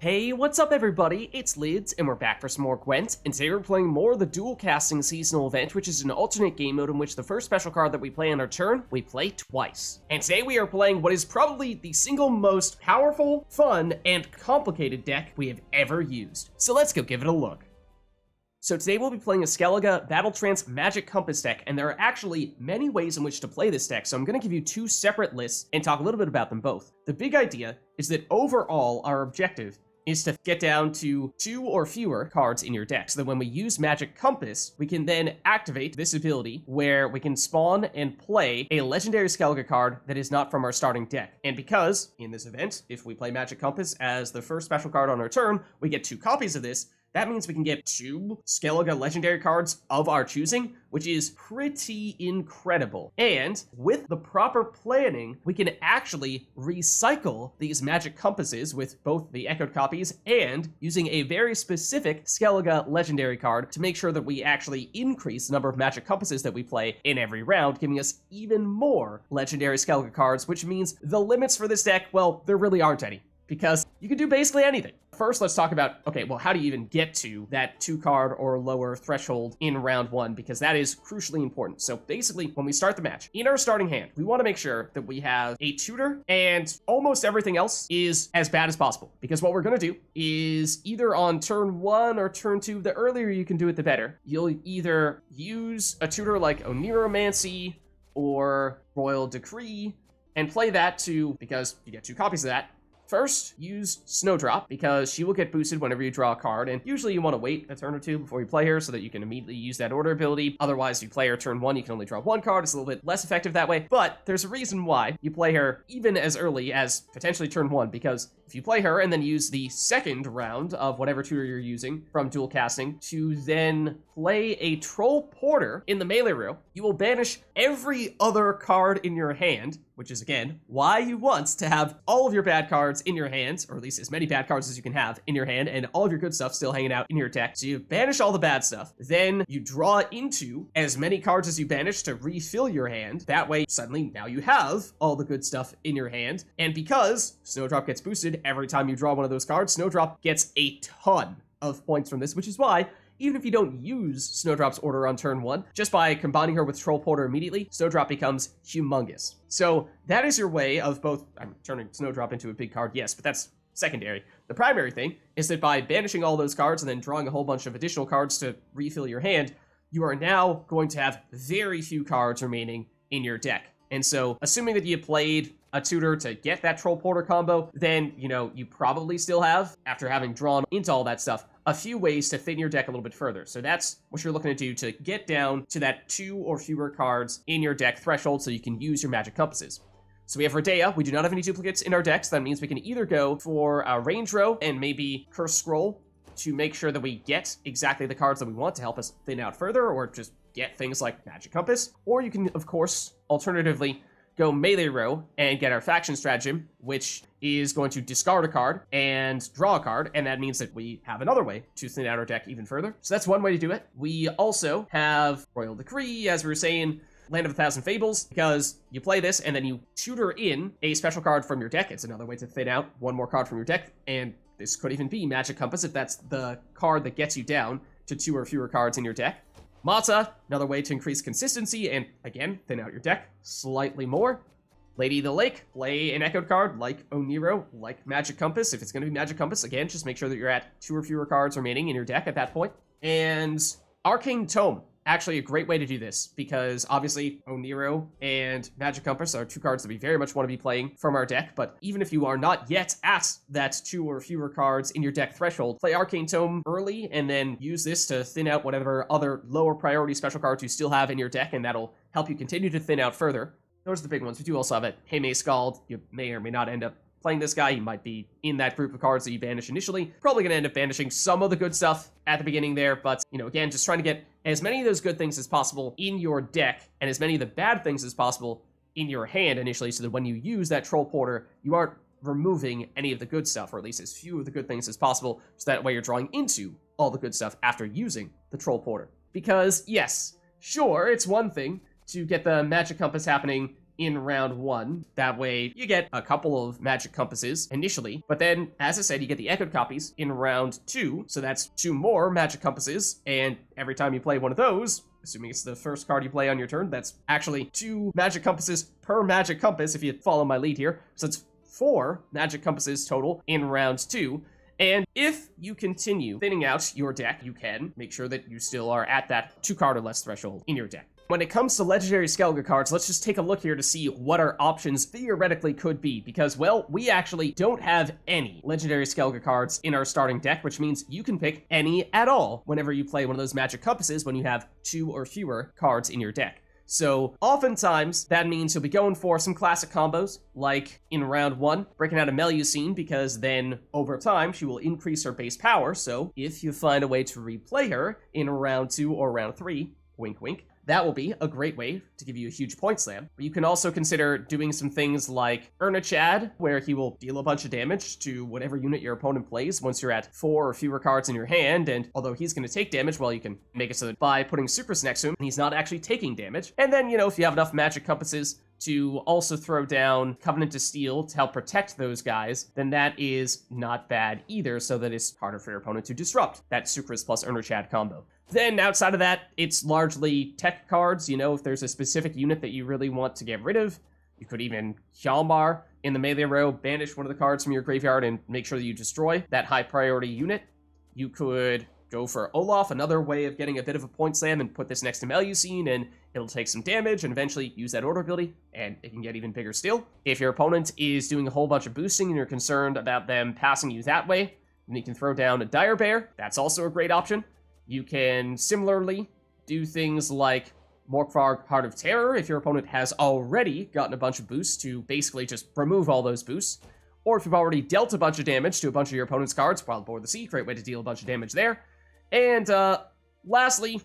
Hey, what's up everybody? It's Lids, and we're back for some more Gwent, and today we're playing more of the dual casting seasonal event, which is an alternate game mode in which the first special card that we play on our turn, we play twice. And today we are playing what is probably the single most powerful, fun, and complicated deck we have ever used. So let's go give it a look. So today we'll be playing a Skellige Battle Trance Magic Compass deck, and there are actually many ways in which to play this deck, so I'm going to give you two separate lists and talk a little bit about them both. The big idea is that overall our objective is to get down to 2 or fewer cards in your deck, so that when we use Magic Compass, we can then activate this ability where we can spawn and play a legendary Skellige card that is not from our starting deck. And because, in this event, if we play Magic Compass as the first special card on our turn, we get 2 copies of this. That means we can get 2 Skellige legendary cards of our choosing, which is pretty incredible. And with the proper planning, we can actually recycle these magic compasses with both the echoed copies and using a very specific Skellige legendary card to make sure that we actually increase the number of magic compasses that we play in every round, giving us even more legendary Skellige cards, which means the limits for this deck, well, there really aren't any, because you can do basically anything. First, let's talk about, okay, well, how do you even get to that 2-card or lower threshold in round 1? Because that is crucially important. So basically, when we start the match, in our starting hand, we want to make sure that we have a tutor and almost everything else is as bad as possible. Because what we're going to do is either on turn 1 or turn 2, the earlier you can do it, the better. You'll either use a tutor like Oneiromancy or Royal Decree and play that to, because you get 2 copies of that. First, use Snowdrop, because she will get boosted whenever you draw a card, and usually you want to wait a turn or 2 before you play her so that you can immediately use that order ability. Otherwise, if you play her turn 1, you can only draw 1 card. It's a little bit less effective that way, but there's a reason why you play her even as early as potentially turn 1, because if you play her and then use the second round of whatever tutor you're using from dual casting to then play a Troll Porter in the melee row, you will banish every other card in your hand, which is, again, why you want to have all of your bad cards in your hands, or at least as many bad cards as you can have in your hand, and all of your good stuff still hanging out in your deck. So you banish all the bad stuff, then you draw into as many cards as you banish to refill your hand. That way, suddenly, now you have all the good stuff in your hand, and because Snowdrop gets boosted every time you draw one of those cards, Snowdrop gets a ton of points from this, which is why even if you don't use Snowdrop's order on turn 1, just by combining her with Troll Porter immediately, Snowdrop becomes humongous. So that is your way of both, I'm turning Snowdrop into a big card, yes, but that's secondary. The primary thing is that by banishing all those cards and then drawing a whole bunch of additional cards to refill your hand, you are now going to have very few cards remaining in your deck. And so, assuming that you played a tutor to get that Troll Porter combo, then, you probably still have, after having drawn into all that stuff, a few ways to thin your deck a little bit further. So that's what you're looking to do to get down to that 2 or fewer cards in your deck threshold so you can use your magic compasses. So we have Radeya. We do not have any duplicates in our decks. That means we can either go for a range row and maybe Curse Scroll to make sure that we get exactly the cards that we want to help us thin out further, or just get things like Magic Compass. Or you can, of course, alternatively, go melee row and get our faction stratagem, which is going to discard a card and draw a card, and that means that we have another way to thin out our deck even further. So that's one way to do it. We also have Royal Decree, as we were saying, Land of a Thousand Fables, because you play this and then you tutor in a special card from your deck. It's another way to thin out one more card from your deck, and this could even be Magic Compass if that's the card that gets you down to 2 or fewer cards in your deck. Matta, another way to increase consistency and, again, thin out your deck slightly more. Lady of the Lake, play an echoed card like Oneiro, like Magic Compass. If it's going to be Magic Compass, again, just make sure that you're at 2 or fewer cards remaining in your deck at that point. And Arcane Tome, actually a great way to do this, because obviously Oneiro and Magic Compass are 2 cards that we very much want to be playing from our deck, but even if you are not yet at that 2 or fewer cards in your deck threshold, play Arcane Tome early and then use this to thin out whatever other lower priority special cards you still have in your deck, and that'll help you continue to thin out further. Those are the big ones. We do also have it. Heymaey Skald. You may or may not end up playing this guy. He might be in that group of cards that you banish initially. Probably going to end up banishing some of the good stuff at the beginning there, but, again, just trying to get as many of those good things as possible in your deck and as many of the bad things as possible in your hand initially, so that when you use that Troll Porter, you aren't removing any of the good stuff, or at least as few of the good things as possible, so that way you're drawing into all the good stuff after using the Troll Porter. Because, yes, sure, it's one thing to get the Magic Compass happening in round 1. That way, you get a couple of magic compasses initially, but then, as I said, you get the echoed copies in round 2, so that's 2 more magic compasses, and every time you play one of those, assuming it's the first card you play on your turn, that's actually 2 magic compasses per magic compass, if you follow my lead here, so it's 4 magic compasses total in round 2. And if you continue thinning out your deck, you can make sure that you still are at that 2 card or less threshold in your deck. When it comes to legendary Skellige cards, let's just take a look here to see what our options theoretically could be, because, well, we actually don't have any legendary Skellige cards in our starting deck, which means you can pick any at all whenever you play one of those magic compasses when you have 2 or fewer cards in your deck. So oftentimes that means you'll be going for some classic combos, like in round 1, breaking out a Melusine, because then over time she will increase her base power. So if you find a way to replay her in round 2 or round 3, wink wink, that will be a great way to give you a huge point slam. But you can also consider doing some things like Chad, where he will deal a bunch of damage to whatever unit your opponent plays once you're at 4 or fewer cards in your hand, and although he's going to take damage, well, you can make it so that by putting supers next to him, he's not actually taking damage. And then, if you have enough magic compasses to also throw down Covenant of Steel to help protect those guys, then that is not bad either, so that it's harder for your opponent to disrupt that Sucrus plus Chad combo. Then outside of that, it's largely tech cards. If there's a specific unit that you really want to get rid of, you could even Hjalmar in the melee row, banish one of the cards from your graveyard and make sure that you destroy that high priority unit. You could go for Olaf, another way of getting a bit of a point slam, and put this next to Melusine, and it'll take some damage and eventually use that order ability, and it can get even bigger still. If your opponent is doing a whole bunch of boosting and you're concerned about them passing you that way, then you can throw down a Dire Bear. That's also a great option. You can similarly do things like Brokvar Heart of Terror if your opponent has already gotten a bunch of boosts to basically just remove all those boosts. Or if you've already dealt a bunch of damage to a bunch of your opponent's cards, Wild Boar of the Sea, great way to deal a bunch of damage there. And lastly,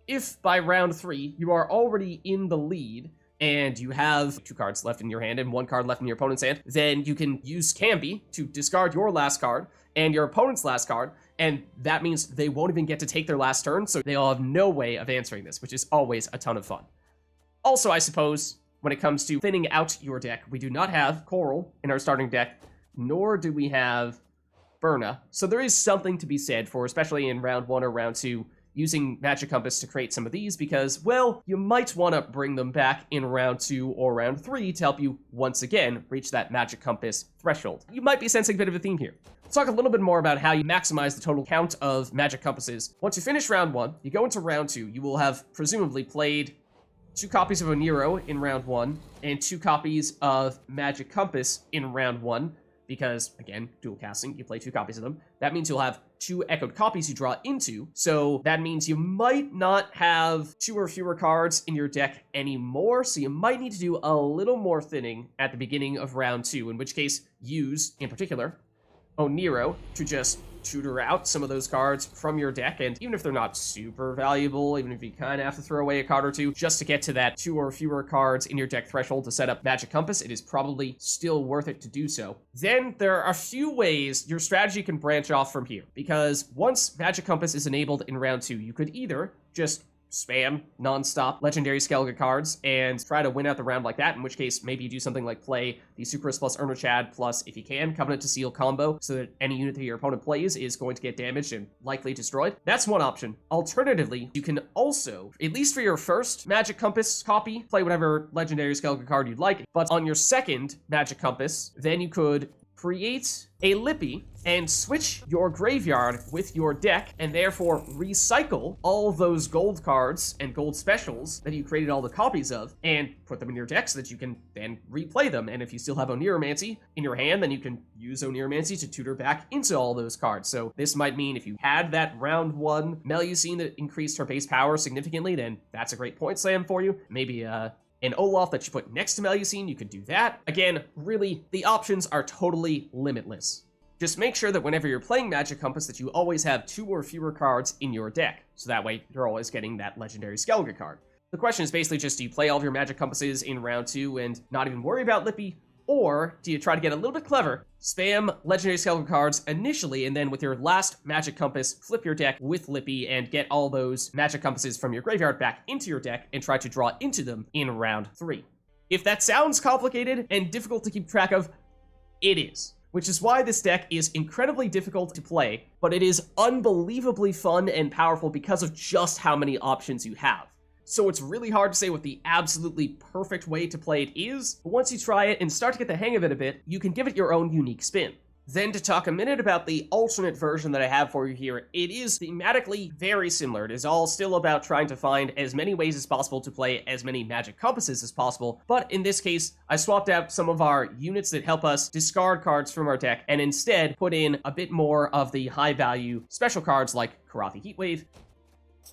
if by round 3 you are already in the lead and you have 2 cards left in your hand and 1 card left in your opponent's hand, then you can use Camby to discard your last card and your opponent's last card, and that means they won't even get to take their last turn, so they'll have no way of answering this, which is always a ton of fun. Also, I suppose, when it comes to thinning out your deck, we do not have Coral in our starting deck, nor do we have Berna, so there is something to be said for, especially in round 1 or round 2, using Magic Compass to create some of these because, well, you might want to bring them back in round 2 or round 3 to help you once again reach that Magic Compass threshold. You might be sensing a bit of a theme here. Let's talk a little bit more about how you maximize the total count of Magic Compasses. Once you finish round 1, you go into round 2, you will have presumably played 2 copies of Oneiro in round 1 and 2 copies of Magic Compass in round 1. Because, again, dual casting, you play 2 copies of them. That means you'll have 2 echoed copies you draw into. So that means you might not have 2 or fewer cards in your deck anymore. So you might need to do a little more thinning at the beginning of round 2, in which case use, in particular, Oneiro to just tutor out some of those cards from your deck, and even if they're not super valuable, even if you kind of have to throw away a card or 2 just to get to that 2 or fewer cards in your deck threshold to set up Magic Compass, it is probably still worth it to do so. Then there are a few ways your strategy can branch off from here, because once Magic Compass is enabled in round 2, you could either just spam non-stop legendary Skellige cards and try to win out the round like that, in which case maybe you do something like play the Sucrus plus Chad plus, if you can, Covenant to Seal combo so that any unit that your opponent plays is going to get damaged and likely destroyed. That's one option. Alternatively, you can also, at least for your first Magic Compass copy, play whatever legendary Skellige card you'd like, but on your second Magic Compass, then you could create a Lippy and switch your graveyard with your deck and therefore recycle all those gold cards and gold specials that you created all the copies of and put them in your deck so that you can then replay them. And if you still have Oneiromancy in your hand, then you can use Oneiromancy to tutor back into all those cards. So this might mean if you had that round 1 Melusine that increased her base power significantly, then that's a great point slam for you. Maybe an Olaf that you put next to Melusine, you could do that. Again, really, the options are totally limitless. Just make sure that whenever you're playing Magic Compass that you always have 2 or fewer cards in your deck, so that way you're always getting that legendary Skellige card. The question is basically just, do you play all of your Magic Compasses in round 2 and not even worry about Lippy, or do you try to get a little bit clever, spam legendary Skellige cards initially, and then with your last Magic Compass, flip your deck with Lippy and get all those Magic Compasses from your graveyard back into your deck and try to draw into them in round 3. If that sounds complicated and difficult to keep track of, it is. Which is why this deck is incredibly difficult to play, but it is unbelievably fun and powerful because of just how many options you have. So it's really hard to say what the absolutely perfect way to play it is, but once you try it and start to get the hang of it a bit, you can give it your own unique spin. Then to talk a minute about the alternate version that I have for you here, it is thematically very similar. It is all still about trying to find as many ways as possible to play as many magic compasses as possible, but in this case, I swapped out some of our units that help us discard cards from our deck and instead put in a bit more of the high value special cards like Korathi Heatwave,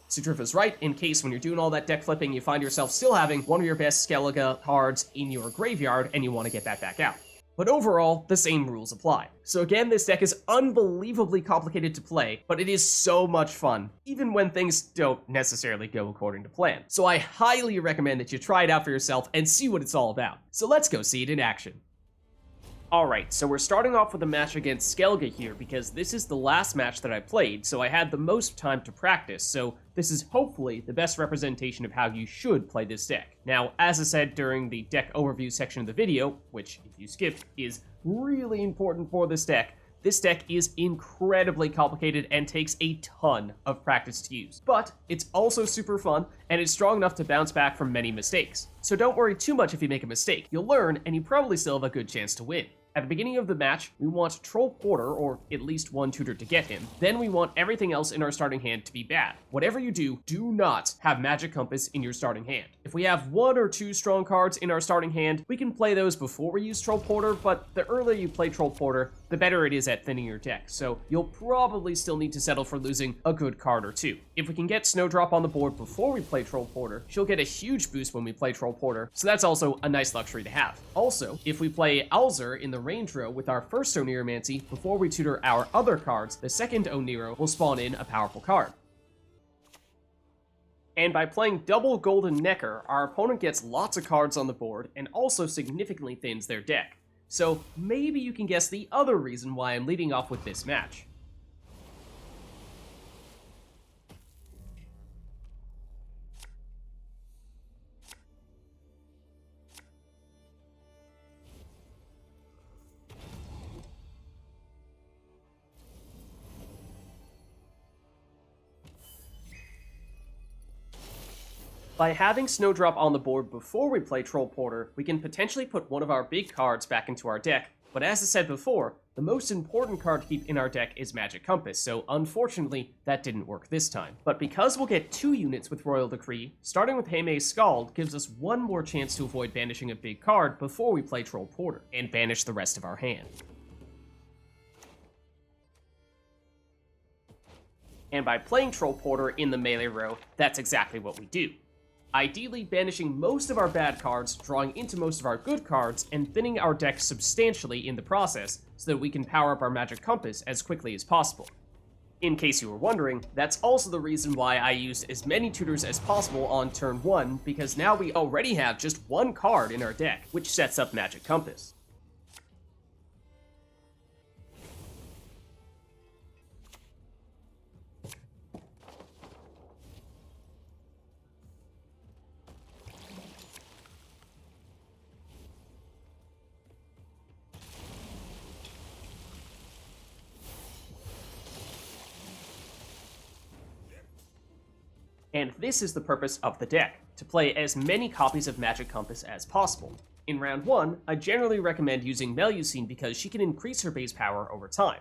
Sigrdrifa's Rite, in case when you're doing all that deck flipping, you find yourself still having one of your best Skellige cards in your graveyard and you want to get that back out. But overall, the same rules apply. So again, this deck is unbelievably complicated to play, but it is so much fun, even when things don't necessarily go according to plan. So I highly recommend that you try it out for yourself and see what it's all about. So let's go see it in action. Alright, so we're starting off with a match against Skellige here, because this is the last match that I played, so I had the most time to practice, so this is hopefully the best representation of how you should play this deck. Now, as I said during the deck overview section of the video, which, if you skipped, is really important for this deck is incredibly complicated and takes a ton of practice to use. But it's also super fun, and it's strong enough to bounce back from many mistakes. So don't worry too much if you make a mistake. You'll learn, and you probably still have a good chance to win. At the beginning of the match, we want Troll Porter, or at least one tutor to get him. Then we want everything else in our starting hand to be bad. Whatever you do, do not have Magic Compass in your starting hand. If we have 1 or 2 strong cards in our starting hand, we can play those before we use Troll Porter, but the earlier you play Troll Porter, the better it is at thinning your deck, so you'll probably still need to settle for losing a good card or 2. If we can get Snowdrop on the board before we play Troll Porter, she'll get a huge boost when we play Troll Porter, so that's also a nice luxury to have. Also, if we play Alzur in the range row with our first Oneiromancy before we tutor our other cards, the second Oneiro will spawn in a powerful card. And by playing double Golden Necker, our opponent gets lots of cards on the board and also significantly thins their deck. So maybe you can guess the other reason why I'm leading off with this match. By having Snowdrop on the board before we play Troll Porter, we can potentially put one of our big cards back into our deck, but as I said before, the most important card to keep in our deck is Magic Compass, so unfortunately, that didn't work this time. But because we'll get 2 units with Royal Decree, starting with Heymaey Skald gives us one more chance to avoid banishing a big card before we play Troll Porter, and banish the rest of our hand. And by playing Troll Porter in the melee row, that's exactly what we do. Ideally banishing most of our bad cards, drawing into most of our good cards, and thinning our deck substantially in the process, so that we can power up our Magic Compass as quickly as possible. In case you were wondering, that's also the reason why I used as many tutors as possible on turn 1, because now we already have just 1 card in our deck, which sets up Magic Compass. And this is the purpose of the deck, to play as many copies of Magic Compass as possible. In round 1, I generally recommend using Melusine because she can increase her base power over time.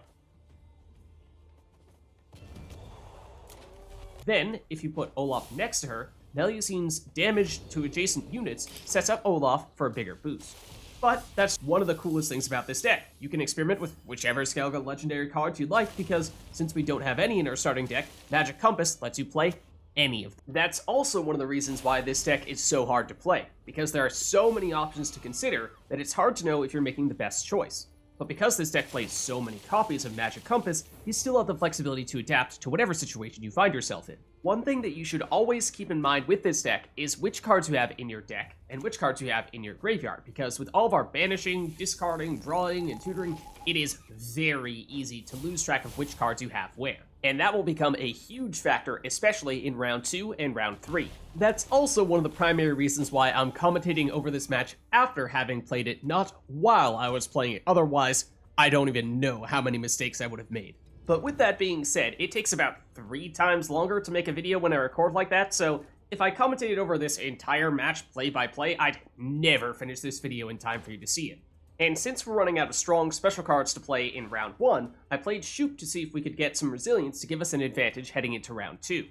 Then, if you put Olaf next to her, Melusine's damage to adjacent units sets up Olaf for a bigger boost. But that's one of the coolest things about this deck. You can experiment with whichever Skellige legendary cards you'd like because, since we don't have any in our starting deck, Magic Compass lets you play any of them. That's also one of the reasons why this deck is so hard to play, because there are so many options to consider that it's hard to know if you're making the best choice. But because this deck plays so many copies of Magic Compass, you still have the flexibility to adapt to whatever situation you find yourself in. One thing that you should always keep in mind with this deck is which cards you have in your deck and which cards you have in your graveyard, because with all of our banishing, discarding, drawing, and tutoring, it is very easy to lose track of which cards you have where. And that will become a huge factor, especially in round 2 and round 3. That's also one of the primary reasons why I'm commentating over this match after having played it, not while I was playing it. Otherwise, I don't even know how many mistakes I would have made. But with that being said, it takes about 3 times longer to make a video when I record like that, so if I commentated over this entire match play by play, I'd never finish this video in time for you to see it. And since we're running out of strong special cards to play in round 1, I played Shupe to see if we could get some resilience to give us an advantage heading into round 2.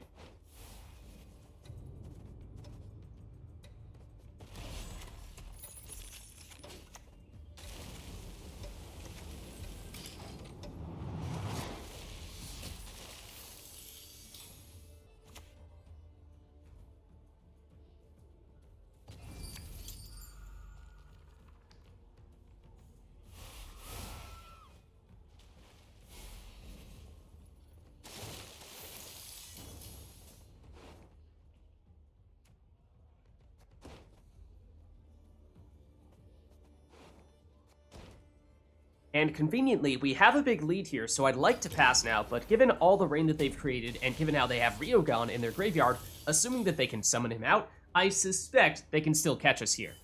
And conveniently, we have a big lead here, so I'd like to pass now, but given all the rain that they've created, and given how they have Ryogon in their graveyard, assuming that they can summon him out, I suspect they can still catch us here.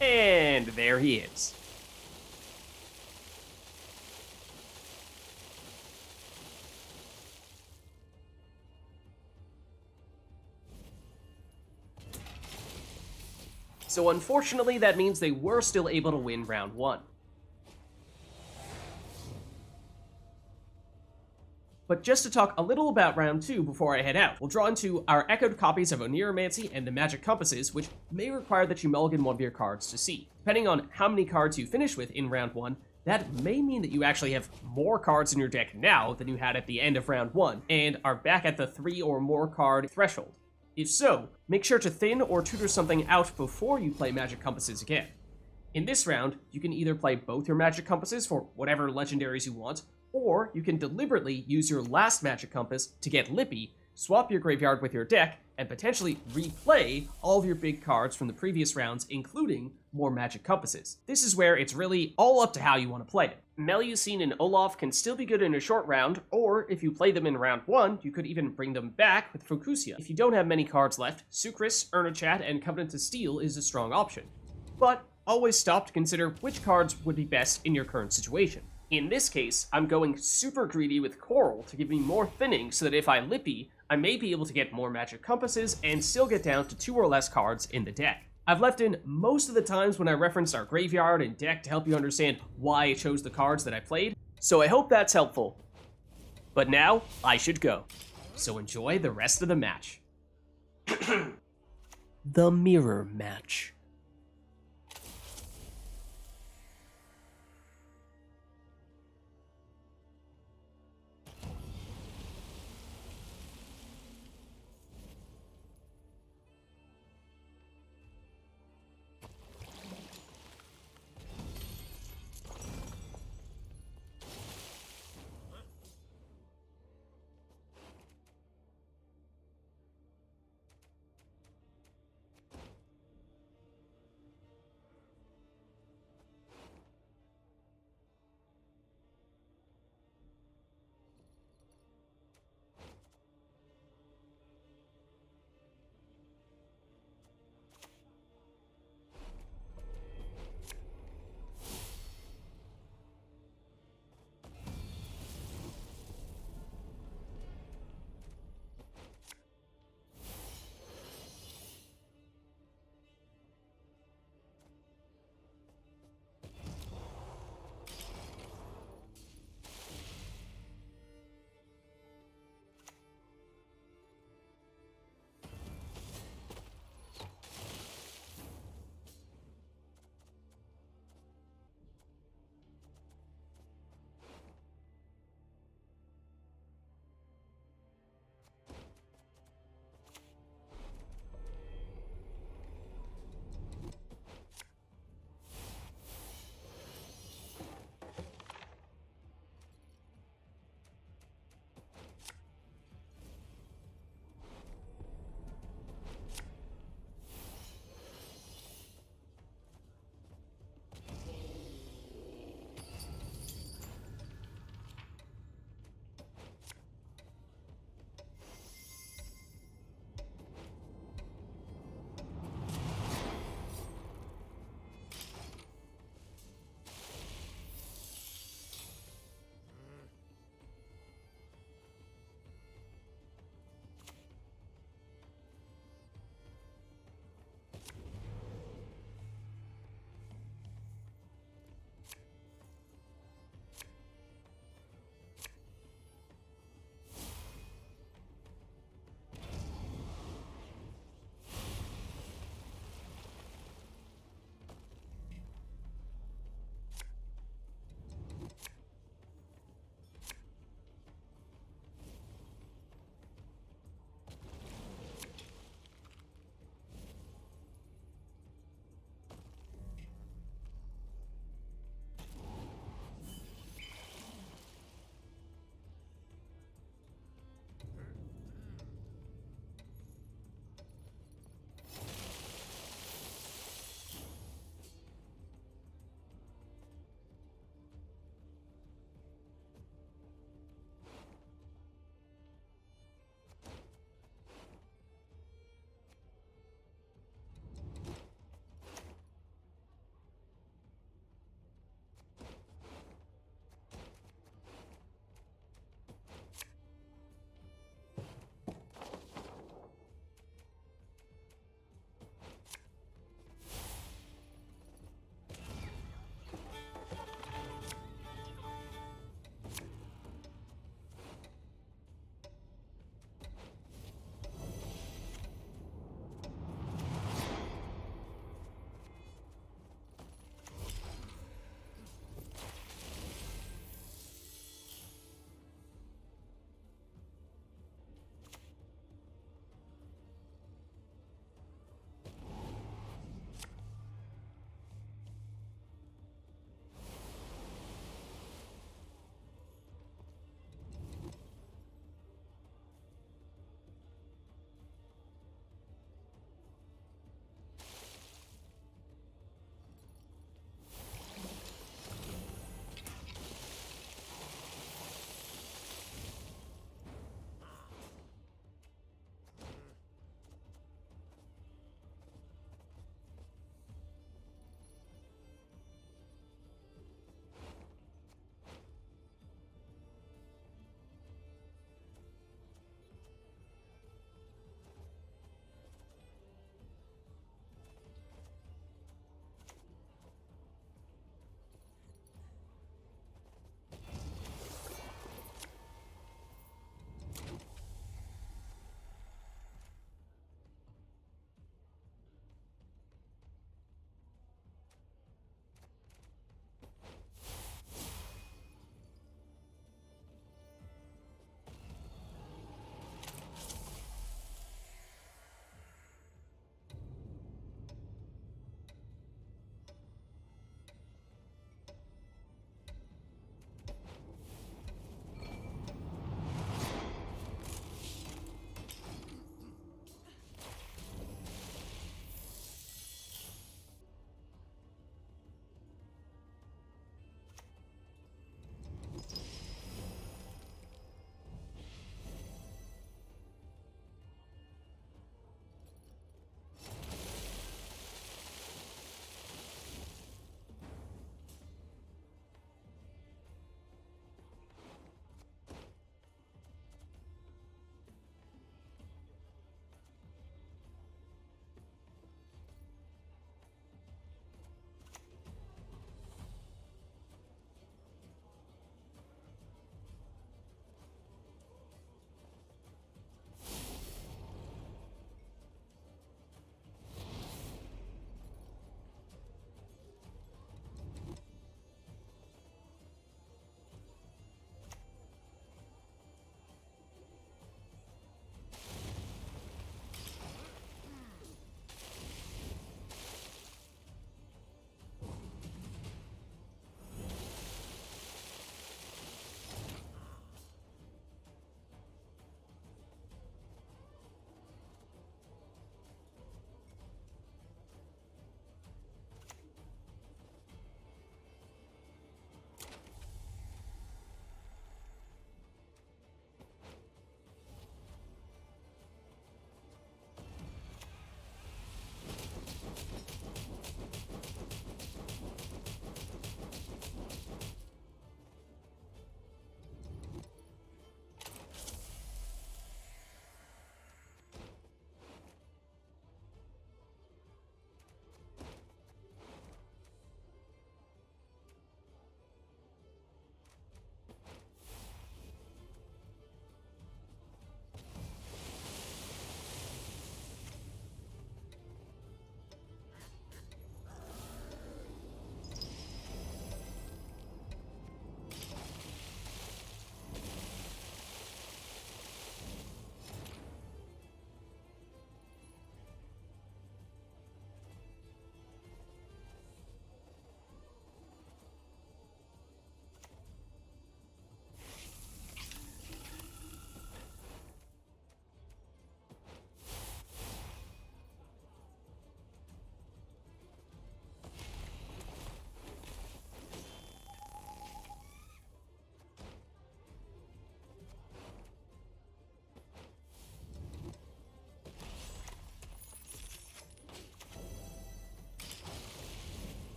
And there he is. So unfortunately, that means they were still able to win round 1. But just to talk a little about round 2 before I head out, we'll draw into our echoed copies of Oneiromancy and the Magic Compasses, which may require that you mulligan one of your cards to see. Depending on how many cards you finish with in round 1, that may mean that you actually have more cards in your deck now than you had at the end of round 1, and are back at the 3 or more card threshold. If so, make sure to thin or tutor something out before you play Magic Compasses again. In this round, you can either play both your Magic Compasses for whatever legendaries you want, or you can deliberately use your last Magic Compass to get Lippy, swap your graveyard with your deck, and potentially replay all of your big cards from the previous rounds, including more Magic Compasses. This is where it's really all up to how you want to play it. Melusine and Olaf can still be good in a short round, or if you play them in round 1, you could even bring them back with Fukusia. If you don't have many cards left, Sucris, Ernachat, and Covenant of Steel is a strong option. But always stop to consider which cards would be best in your current situation. In this case, I'm going super greedy with Coral to give me more thinning so that if I Lippy, I may be able to get more Magic Compasses and still get down to 2 or less cards in the deck. I've left in most of the times when I referenced our graveyard and deck to help you understand why I chose the cards that I played, so I hope that's helpful. But now, I should go. So enjoy the rest of the match. The Mirror Match.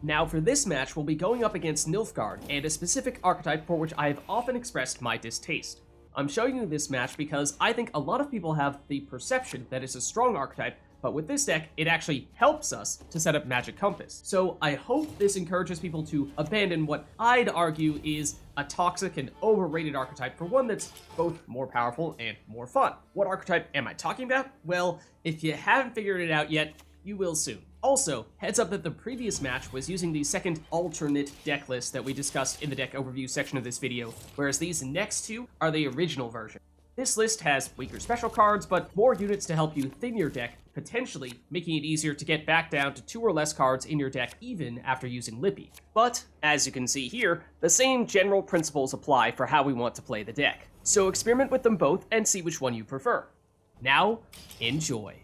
Now for this match, we'll be going up against Nilfgaard, and a specific archetype for which I have often expressed my distaste. I'm showing you this match because I think a lot of people have the perception that it's a strong archetype, but with this deck, it actually helps us to set up Magic Compass. So I hope this encourages people to abandon what I'd argue is a toxic and overrated archetype for one that's both more powerful and more fun. What archetype am I talking about? Well, if you haven't figured it out yet, you will soon. Also, heads up that the previous match was using the second alternate deck list that we discussed in the deck overview section of this video, whereas these next two are the original version. This list has weaker special cards, but more units to help you thin your deck, potentially making it easier to get back down to 2 or less cards in your deck even after using Lippy. But, as you can see here, the same general principles apply for how we want to play the deck. So experiment with them both and see which one you prefer. Now, enjoy.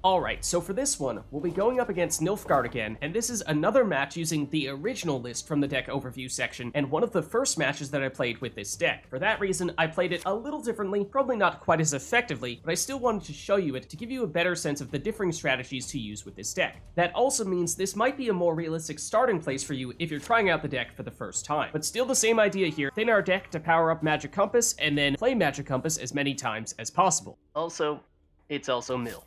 Alright, so for this one, we'll be going up against Nilfgaard again, and this is another match using the original list from the deck overview section, and one of the first matches that I played with this deck. For that reason, I played it a little differently, probably not quite as effectively, but I still wanted to show you it to give you a better sense of the differing strategies to use with this deck. That also means this might be a more realistic starting place for you if you're trying out the deck for the first time. But still the same idea here, thin our deck to power up Magic Compass, and then play Magic Compass as many times as possible. Also, it's also mill.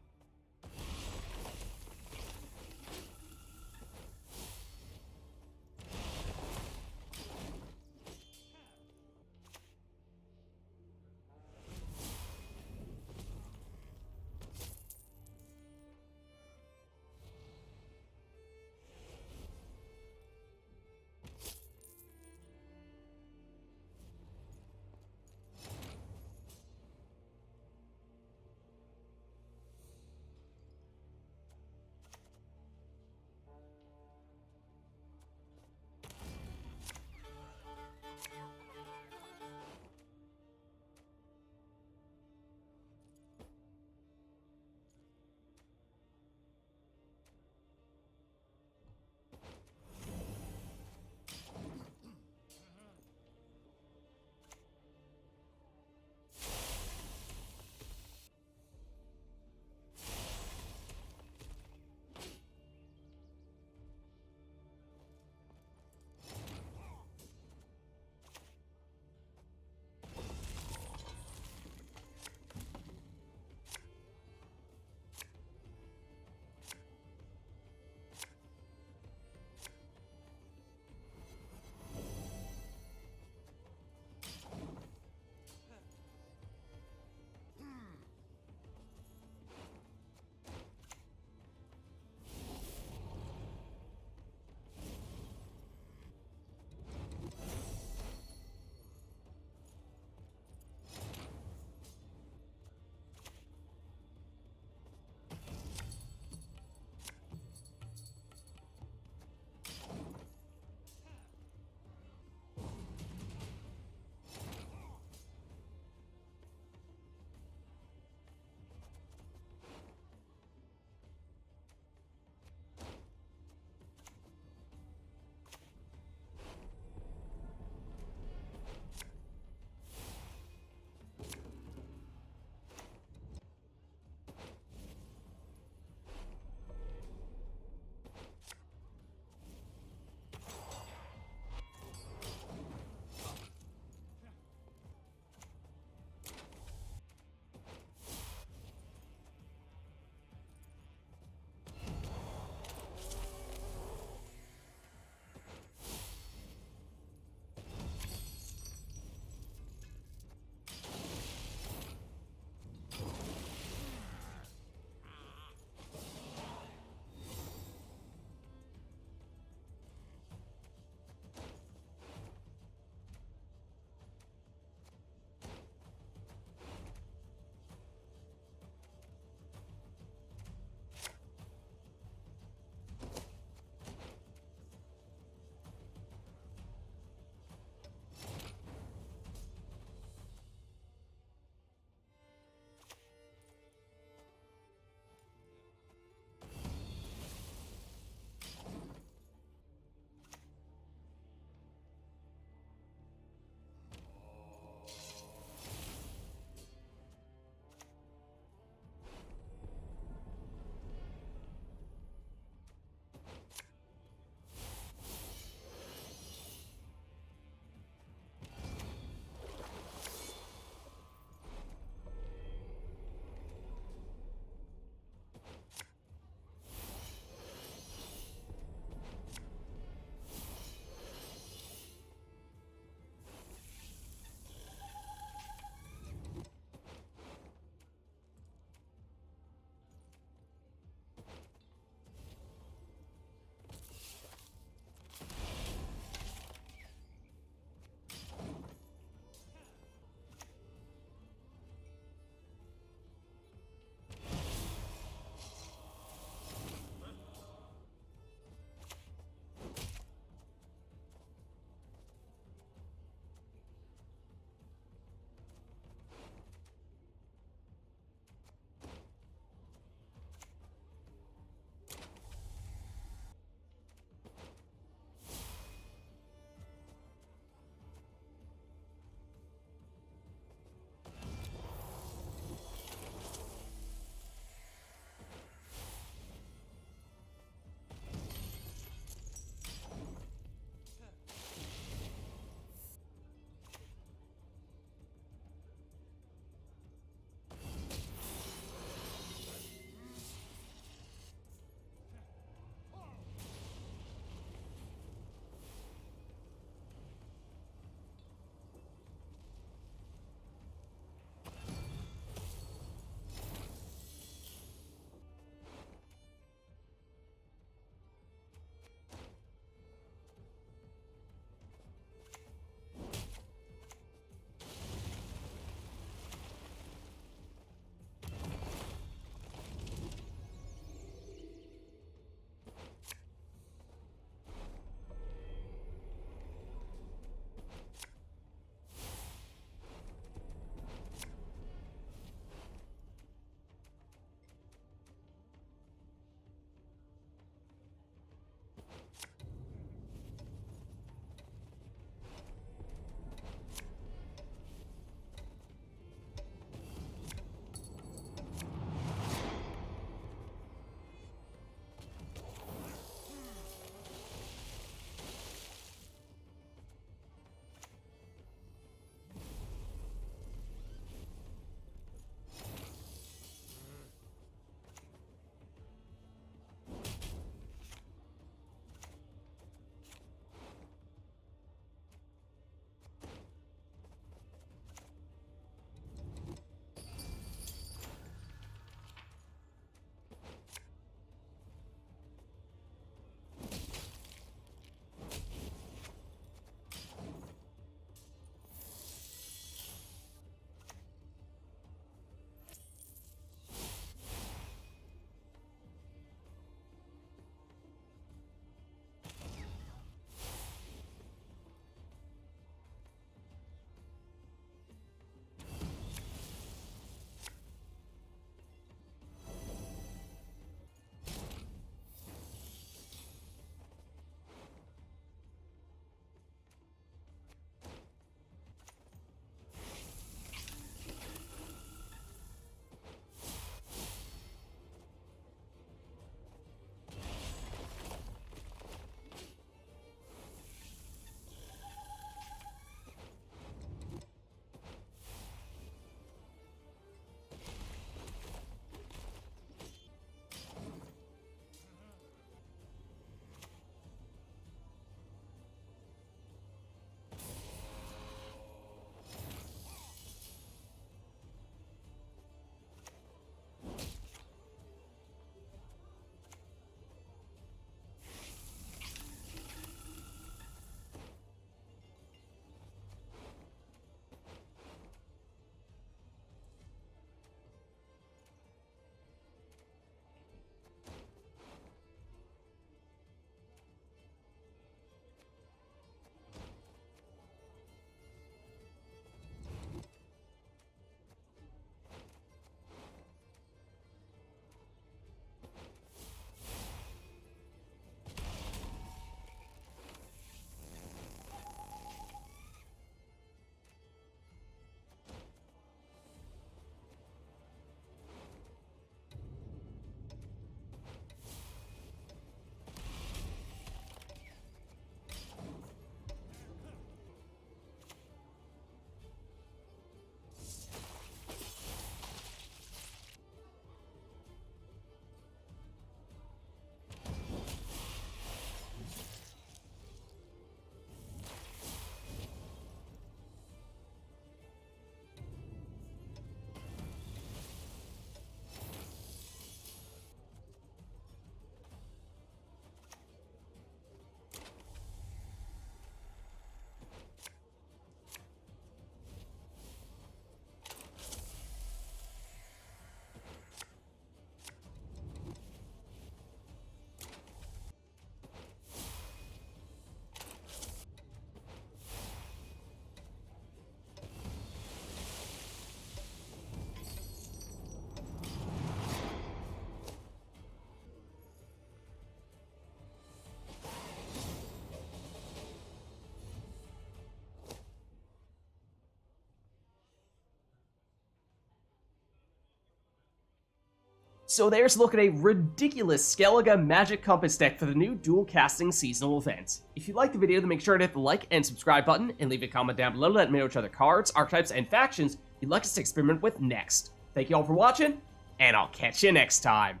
So there's a look at a ridiculous Skellige Magic Compass deck for the new dual casting seasonal event. If you liked the video, then make sure to hit the like and subscribe button, and leave a comment down below to let me know which other cards, archetypes, and factions you'd like us to experiment with next. Thank you all for watching, and I'll catch you next time.